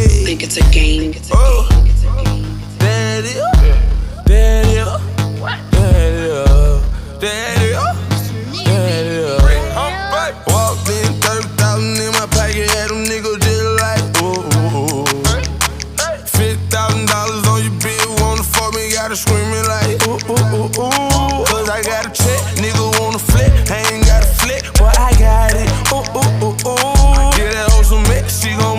Think it's a game. Oh, there it is. There it is. There it is. There it is. There it is. Walked in, 30,000 in my pocket, had them niggas just like, ooh. $50,000 on your bill, wanna fuck me, gotta screaming like, ooh. Cause I got a check, nigga wanna flip, I ain't got a flip, but I got it, ooh. Get that hoe some mix, she gon'